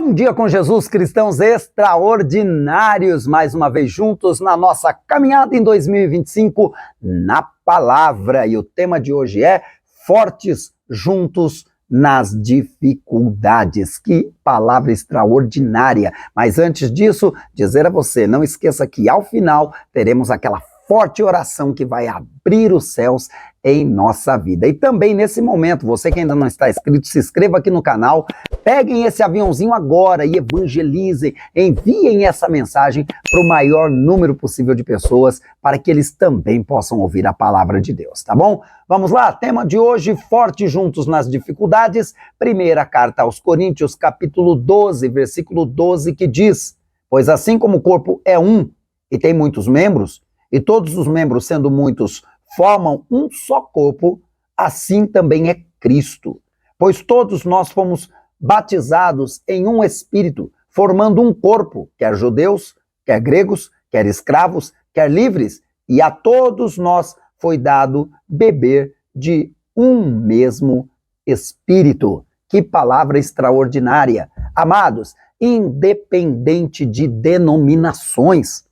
Bom dia com Jesus, cristãos extraordinários, mais uma vez juntos na nossa caminhada em 2025 na palavra. E o tema de hoje é Fortes Juntos nas Dificuldades. Que palavra extraordinária! Mas antes disso, dizer a você, não esqueça que ao final teremos aquela forte oração que vai abrir os céus em nossa vida. E também nesse momento, você que ainda não está inscrito, se inscreva aqui no canal, peguem esse aviãozinho agora e evangelizem, enviem essa mensagem para o maior número possível de pessoas, para que eles também possam ouvir a palavra de Deus, tá bom? Vamos lá, tema de hoje, Fortes Juntos nas Dificuldades, primeira carta aos Coríntios, capítulo 12, versículo 12, que diz: pois assim como o corpo é um e tem muitos membros, e todos os membros, sendo muitos, formam um só corpo, assim também é Cristo. Pois todos nós fomos batizados em um Espírito, formando um corpo, quer judeus, quer gregos, quer escravos, quer livres, e a todos nós foi dado beber de um mesmo Espírito. Que palavra extraordinária! Amados, independente de denominações,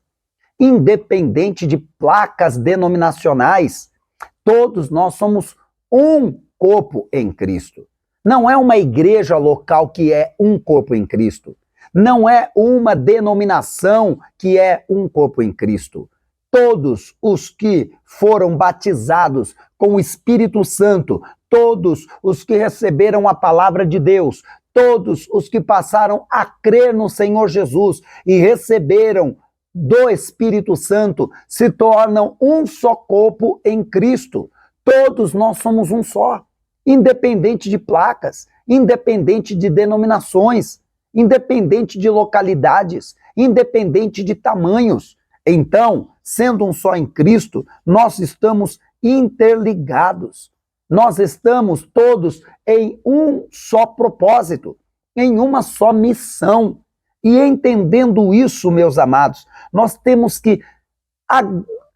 independente de placas denominacionais, todos nós somos um corpo em Cristo. Não é uma igreja local que é um corpo em Cristo. Não é uma denominação que é um corpo em Cristo. Todos os que foram batizados com o Espírito Santo, todos os que receberam a palavra de Deus, todos os que passaram a crer no Senhor Jesus e receberam do Espírito Santo, se tornam um só corpo em Cristo. Todos nós somos um só, independente de placas, independente de denominações, independente de localidades, independente de tamanhos. Então, sendo um só em Cristo, nós estamos interligados. Nós estamos todos em um só propósito, em uma só missão. E entendendo isso, meus amados, nós temos que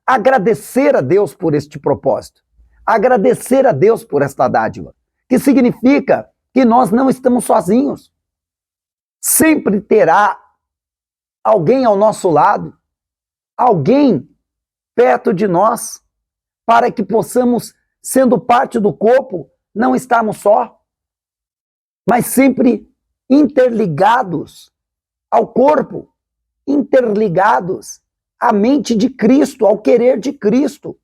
agradecer a Deus por este propósito, agradecer a Deus por esta dádiva, que significa que nós não estamos sozinhos. Sempre terá alguém ao nosso lado, alguém perto de nós, para que possamos, sendo parte do corpo, não estarmos só, mas sempre interligados ao corpo, interligados à mente de Cristo, ao querer de Cristo.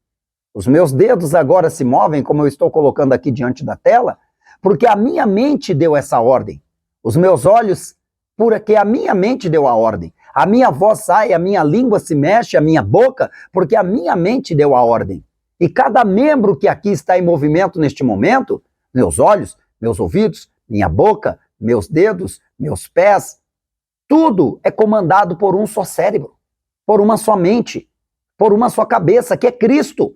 Os meus dedos agora se movem, como eu estou colocando aqui diante da tela, porque a minha mente deu essa ordem. Os meus olhos, porque a minha mente deu a ordem. A minha voz sai, a minha língua se mexe, a minha boca, porque a minha mente deu a ordem. E cada membro que aqui está em movimento neste momento, meus olhos, meus ouvidos, minha boca, meus dedos, meus pés, tudo é comandado por um só cérebro, por uma só mente, por uma só cabeça, que é Cristo.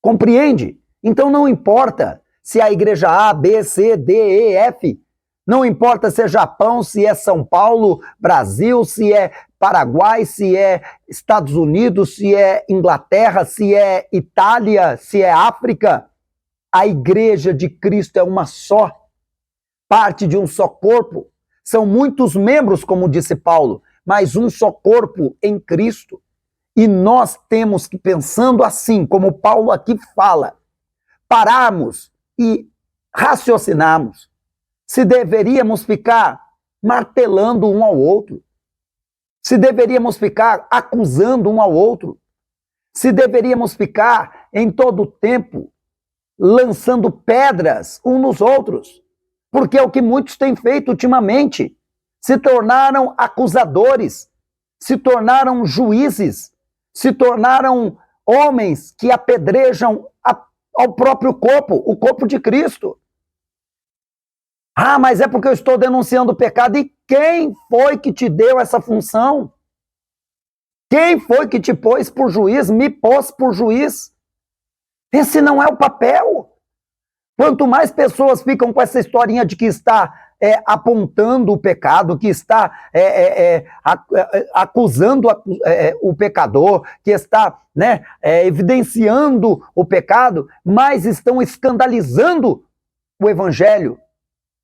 Compreende? Então não importa se é a igreja A, B, C, D, E, F, não importa se é Japão, se é São Paulo, Brasil, se é Paraguai, se é Estados Unidos, se é Inglaterra, se é Itália, se é África, a igreja de Cristo é uma só, parte de um só corpo. São muitos membros, como disse Paulo, mas um só corpo em Cristo. E nós temos que, pensando assim, como Paulo aqui fala, pararmos e raciocinarmos se deveríamos ficar martelando um ao outro, se deveríamos ficar acusando um ao outro, se deveríamos ficar em todo o tempo lançando pedras uns nos outros. Porque é o que muitos têm feito ultimamente. Se tornaram acusadores, se tornaram juízes, se tornaram homens que apedrejam ao próprio corpo, o corpo de Cristo. Ah, mas é porque eu estou denunciando o pecado. E quem foi que te deu essa função? Quem foi que te pôs por juiz, me pôs por juiz? Esse não é o papel. Quanto mais pessoas ficam com essa historinha de que está apontando o pecado, que está acusando o pecador, que está evidenciando o pecado, mais estão escandalizando o evangelho,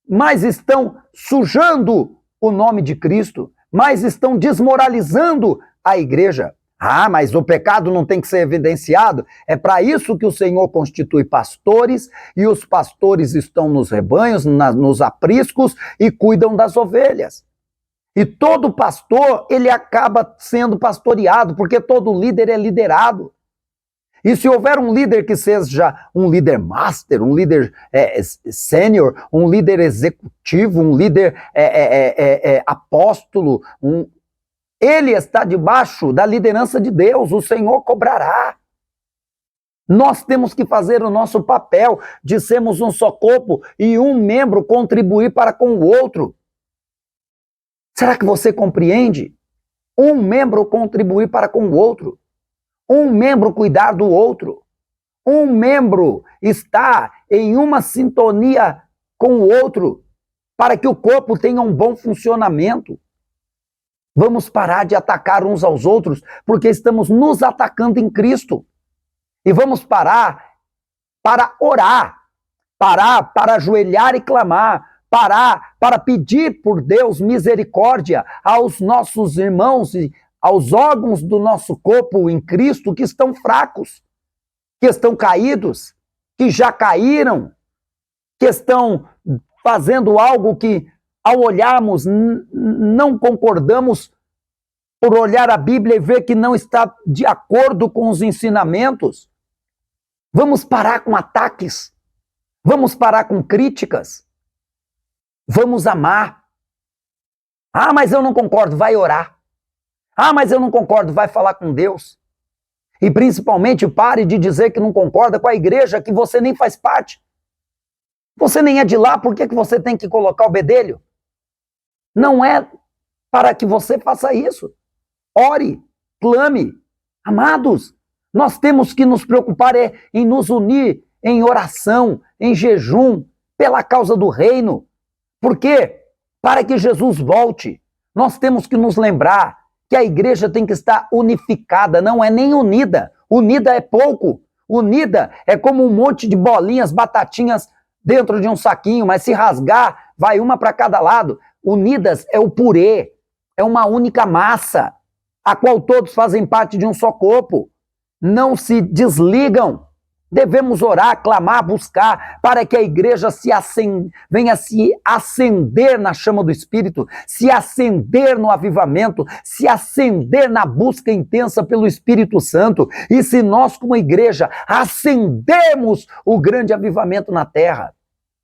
mais estão sujando o nome de Cristo, mais estão desmoralizando a igreja. Ah, mas o pecado não tem que ser evidenciado? É para isso que o Senhor constitui pastores, e os pastores estão nos rebanhos, nos apriscos, e cuidam das ovelhas. E todo pastor, ele acaba sendo pastoreado, porque todo líder é liderado. E se houver um líder que seja um líder master, um líder sênior, um líder executivo, um líder apóstolo, ele está debaixo da liderança de Deus, o Senhor cobrará. Nós temos que fazer o nosso papel de sermos um só corpo e um membro contribuir para com o outro. Será que você compreende? Um membro contribuir para com o outro. Um membro cuidar do outro. Um membro estar em uma sintonia com o outro para que o corpo tenha um bom funcionamento. Vamos parar de atacar uns aos outros porque estamos nos atacando em Cristo. E vamos parar para orar, parar para ajoelhar e clamar, parar para pedir por Deus misericórdia aos nossos irmãos e aos órgãos do nosso corpo em Cristo que estão fracos, que estão caídos, que já caíram, que estão fazendo algo que, ao olharmos, não concordamos por olhar a Bíblia e ver que não está de acordo com os ensinamentos. Vamos parar com ataques, vamos parar com críticas, vamos amar. Ah, mas eu não concordo, vai orar. Ah, mas eu não concordo, vai falar com Deus. E principalmente pare de dizer que não concorda com a igreja que você nem faz parte. Você nem é de lá, por que você tem que colocar o bedelho? Não é para que você faça isso. Ore, clame. Amados, nós temos que nos preocupar em nos unir em oração, em jejum, pela causa do reino. Por quê? Para que Jesus volte, nós temos que nos lembrar que a igreja tem que estar unificada, não é nem unida. Unida é pouco. Unida é como um monte de bolinhas, batatinhas dentro de um saquinho, mas se rasgar, vai uma para cada lado. Unidas é o purê, é uma única massa, a qual todos fazem parte de um só corpo. Não se desligam. Devemos orar, clamar, buscar, para que a igreja venha se acender na chama do Espírito, se acender no avivamento, se acender na busca intensa pelo Espírito Santo. E se nós, como igreja, acendemos o grande avivamento na terra,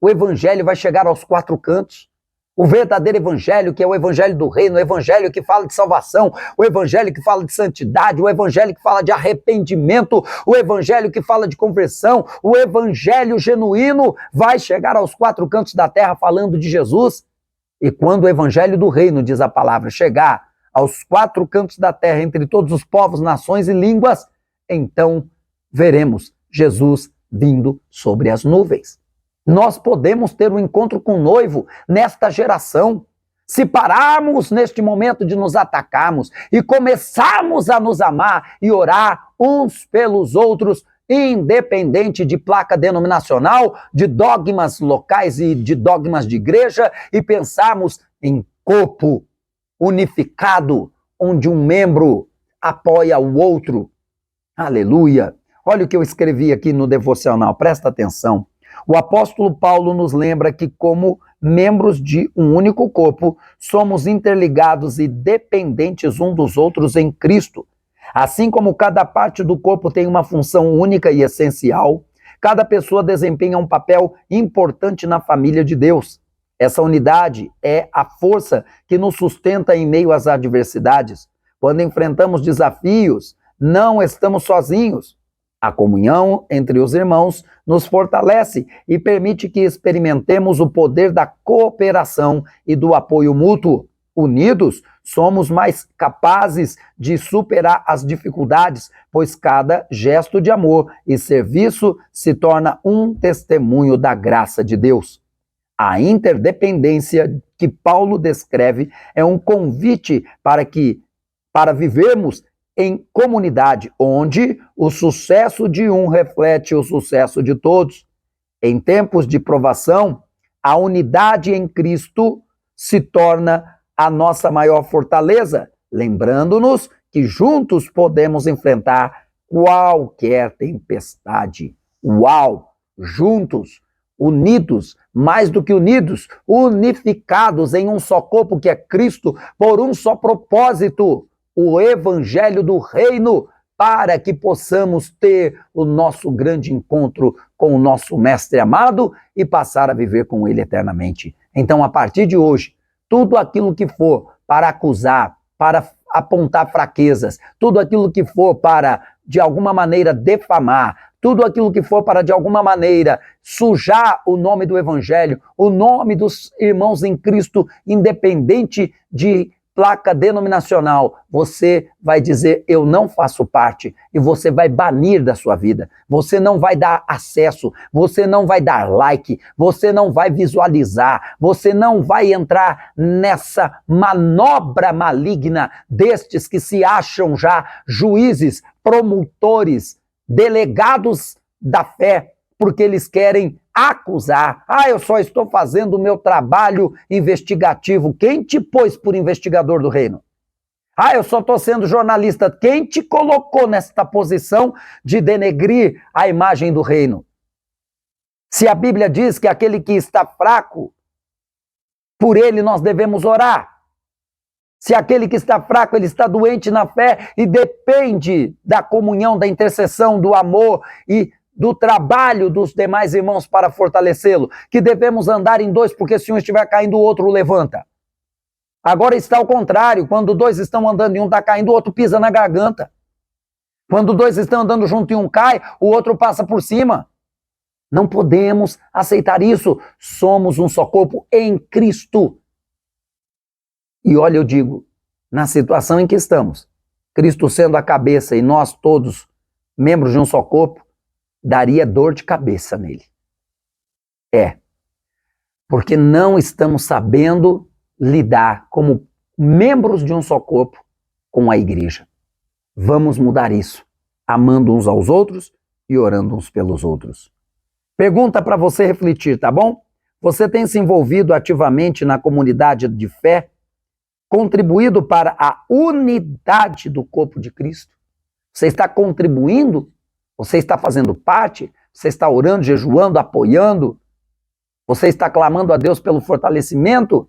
o evangelho vai chegar aos quatro cantos. O verdadeiro evangelho, que é o evangelho do reino, o evangelho que fala de salvação, o evangelho que fala de santidade, o evangelho que fala de arrependimento, o evangelho que fala de conversão, o evangelho genuíno vai chegar aos quatro cantos da terra falando de Jesus. E quando o evangelho do reino, diz a palavra, chegar aos quatro cantos da terra, entre todos os povos, nações e línguas, então veremos Jesus vindo sobre as nuvens. Nós podemos ter um encontro com o noivo nesta geração. Se pararmos neste momento de nos atacarmos e começarmos a nos amar e orar uns pelos outros, independente de placa denominacional, de dogmas locais e de dogmas de igreja, e pensarmos em corpo unificado, onde um membro apoia o outro. Aleluia! Olha o que eu escrevi aqui no devocional, presta atenção. O apóstolo Paulo nos lembra que, como membros de um único corpo, somos interligados e dependentes uns dos outros em Cristo. Assim como cada parte do corpo tem uma função única e essencial, cada pessoa desempenha um papel importante na família de Deus. Essa unidade é a força que nos sustenta em meio às adversidades. Quando enfrentamos desafios, não estamos sozinhos. A comunhão entre os irmãos nos fortalece e permite que experimentemos o poder da cooperação e do apoio mútuo. Unidos, somos mais capazes de superar as dificuldades, pois cada gesto de amor e serviço se torna um testemunho da graça de Deus. A interdependência que Paulo descreve é um convite para vivermos em comunidade, onde o sucesso de um reflete o sucesso de todos. Em tempos de provação, a unidade em Cristo se torna a nossa maior fortaleza, lembrando-nos que juntos podemos enfrentar qualquer tempestade. Uau! Juntos, unidos, mais do que unidos, unificados em um só corpo que é Cristo, por um só propósito, o evangelho do reino, para que possamos ter o nosso grande encontro com o nosso mestre amado e passar a viver com ele eternamente. Então, a partir de hoje, tudo aquilo que for para acusar, para apontar fraquezas, tudo aquilo que for para, de alguma maneira, defamar, tudo aquilo que for para, de alguma maneira, sujar o nome do Evangelho, o nome dos irmãos em Cristo, independente de placa denominacional, você vai dizer, eu não faço parte, e você vai banir da sua vida. Você não vai dar acesso, você não vai dar like, você não vai visualizar, você não vai entrar nessa manobra maligna destes que se acham já juízes, promotores, delegados da fé, porque eles querem acusar. Eu só estou fazendo o meu trabalho investigativo. Quem te pôs por investigador do reino? Eu só estou sendo jornalista. Quem te colocou nesta posição de denegrir a imagem do reino? Se a Bíblia diz que aquele que está fraco, por ele nós devemos orar. Se aquele que está fraco, ele está doente na fé e depende da comunhão, da intercessão, do amor e do trabalho dos demais irmãos para fortalecê-lo, que devemos andar em dois, porque se um estiver caindo, o outro o levanta. Agora está ao contrário, quando dois estão andando e um está caindo, o outro pisa na garganta. Quando dois estão andando junto e um cai, o outro passa por cima. Não podemos aceitar isso. Somos um só corpo em Cristo. E olha, eu digo, na situação em que estamos, Cristo sendo a cabeça e nós todos membros de um só corpo, daria dor de cabeça nele. Porque não estamos sabendo lidar como membros de um só corpo com a igreja. Vamos mudar isso, amando uns aos outros e orando uns pelos outros. Pergunta para você refletir, tá bom? Você tem se envolvido ativamente na comunidade de fé, contribuído para a unidade do corpo de Cristo? Você está contribuindo? Você está fazendo parte? Você está orando, jejuando, apoiando? Você está clamando a Deus pelo fortalecimento?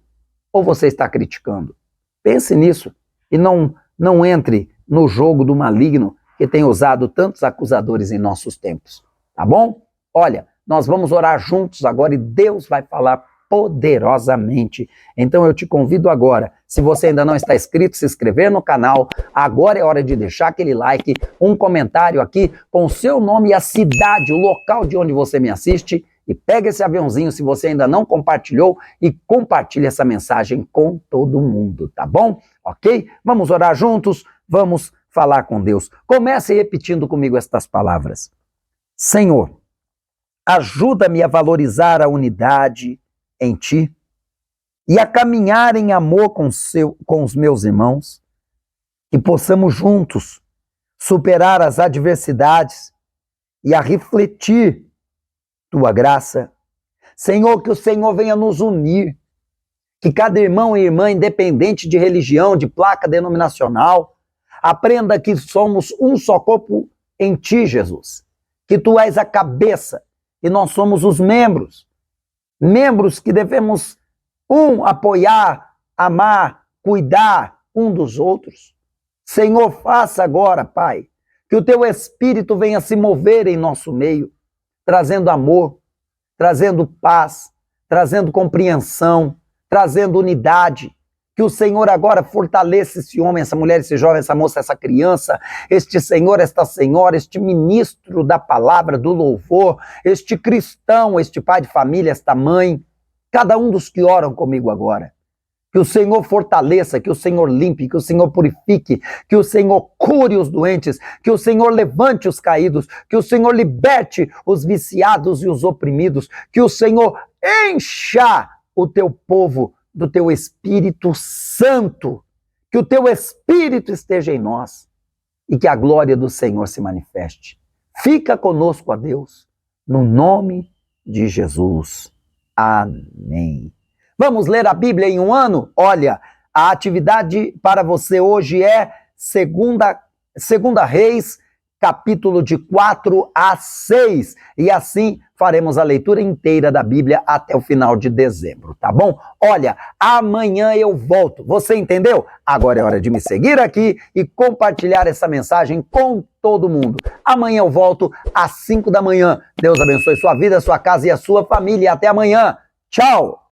Ou você está criticando? Pense nisso e não entre no jogo do maligno que tem usado tantos acusadores em nossos tempos. Tá bom? Olha, nós vamos orar juntos agora e Deus vai falar poderosamente. Então eu te convido agora, se você ainda não está inscrito, se inscrever no canal. Agora é hora de deixar aquele like, um comentário aqui com o seu nome e a cidade, o local de onde você me assiste. E pega esse aviãozinho se você ainda não compartilhou e compartilha essa mensagem com todo mundo, tá bom? Ok? Vamos orar juntos, vamos falar com Deus. Comece repetindo comigo estas palavras. Senhor, ajuda-me a valorizar a unidade em Ti e a caminhar em amor com os meus irmãos, que possamos juntos superar as adversidades e a refletir Tua graça. Senhor, que o Senhor venha nos unir, que cada irmão e irmã, independente de religião, de placa denominacional, aprenda que somos um só corpo em Ti, Jesus, que Tu és a cabeça e nós somos os membros que devemos apoiar, amar, cuidar um dos outros. Senhor, faça agora, Pai, que o Teu Espírito venha se mover em nosso meio, trazendo amor, trazendo paz, trazendo compreensão, trazendo unidade. Que o Senhor agora fortaleça esse homem, essa mulher, esse jovem, essa moça, essa criança, este senhor, esta senhora, este ministro da palavra, do louvor, este cristão, este pai de família, esta mãe, cada um dos que oram comigo agora. Que o Senhor fortaleça, que o Senhor limpe, que o Senhor purifique, que o Senhor cure os doentes, que o Senhor levante os caídos, que o Senhor liberte os viciados e os oprimidos, que o Senhor encha o Teu povo do Teu Espírito Santo, que o Teu Espírito esteja em nós e que a glória do Senhor se manifeste. Fica conosco, ó Deus, no nome de Jesus. Amém. Vamos ler a Bíblia em um ano? Olha, A atividade para você hoje é Segunda Reis, capítulo de 4 a 6. E assim faremos a leitura inteira da Bíblia até o final de dezembro, tá bom? Olha, amanhã eu volto. Você entendeu? Agora é hora de me seguir aqui e compartilhar essa mensagem com todo mundo. Amanhã eu volto às 5 da manhã. Deus abençoe sua vida, sua casa e a sua família. Até amanhã. Tchau!